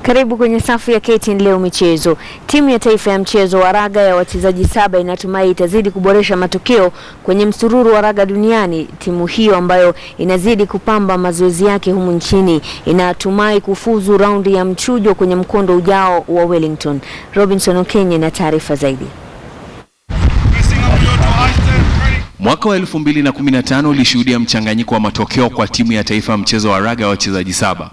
Karibu kwenye safu ya KTN leo michezo. Timu ya taifa ya mchezo wa raga ya wachezaji 7 inatumai itazidi kuboresha matokeo kwenye msururu wa raga duniani. Timu hiyo ambayo inazidi kupamba mazoezi yake humu nchini inatumai kufuzu raundi ya mchujo kwenye mkondo ujao wa Wellington. Robinson Okenye na taarifa zaidi. Mwaka wa 2015 ulishuhudia mchanganyiko wa matokeo kwa timu ya taifa ya mchezo wa raga ya wachezaji 7.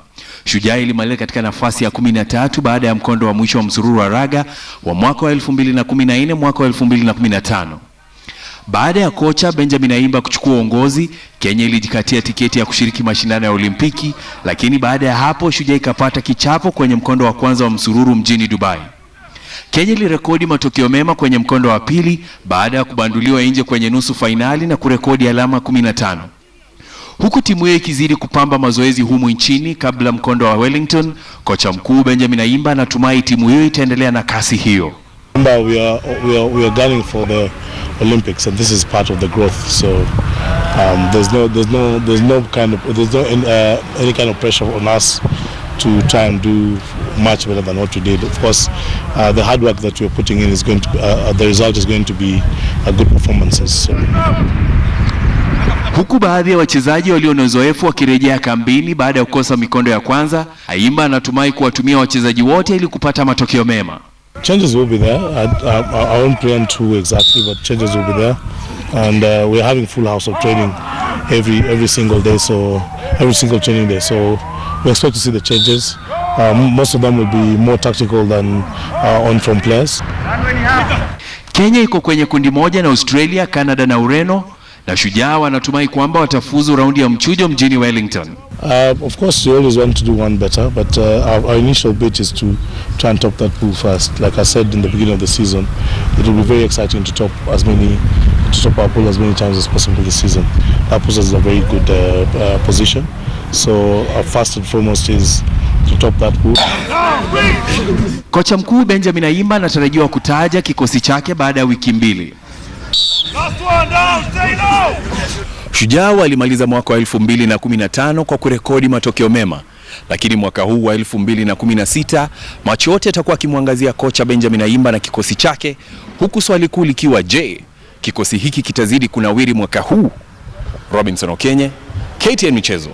Shujaa ilimaliza katika nafasi ya 13 baada ya mkondo wa mwisho wa msururu wa raga wa mwaka wa 2014 mwaka wa 2015. Baada ya kocha Benjamin Ayimba kuchukua uongozi, Kenya ilijikatia tiketi ya kushiriki mashindano ya Olimpiki, lakini baada ya hapo Shujaa ikapata kichapo kwenye mkondo wa kwanza wa msururu mjini Dubai. Kenya ilirekodi matokeo mema kwenye mkondo wa pili baada ya kubanduliwa nje kwenye nusu fainali na kurekodi alama 15. Huku timu hiyo ikizidi kupamba mazoezi humu nchini kabla mkondo wa Wellington, kocha mkuu Benjamin Ayimba anatumai timu hiyo itaendelea na kasi hiyo. We are gunning for the Olympics, and this is part of the growth. So there's no any kind of pressure on us to try and do much better than what we did. Of course, the hard work that we're putting in is going to the result is going to be good performances. So. Huku baadhi ya wachezaji walio na uzoefu wakirejea kambini baada ya kukosa mikondo ya kwanza, Ayimba anatumai kuwatumia wachezaji wote ili kupata matokeo mema. Changes will be there. I won't preempt who exactly, but changes will be there, and we're having full house of training every single day, so every single training day. So we expect to see the changes. Most of them will be more tactical than on-form players. Kenya iko kwenye kundi moja na Australia, Canada na Ureno, na Shujaa wanatumai kwamba watafuzu raundi ya mchujo mjini Wellington. Of course, we always want to do one better, but our initial bit is to try and top that pool first. Like I said in the beginning of the season, it will be very exciting to top our pool as many times as possible this season. That puts us in a very good position. So our first and foremost is to top that pool. Kocha mkuu Benjamin Ayimba anatarajiwa kutaja kikosi chake baada ya wiki mbili. Shujaa walimaliza mwaka wa 2015 kwa kurekodi matokeo mema, lakini mwaka huu wa 2016 macho yote yatakuwa kimwangazia kocha Benjamin Ayimba na kikosi chake, huku swali kuu likiwa je, kikosi hiki kitazidi kunawiri mwaka huu? Robinson Okenye, KTN Michezo.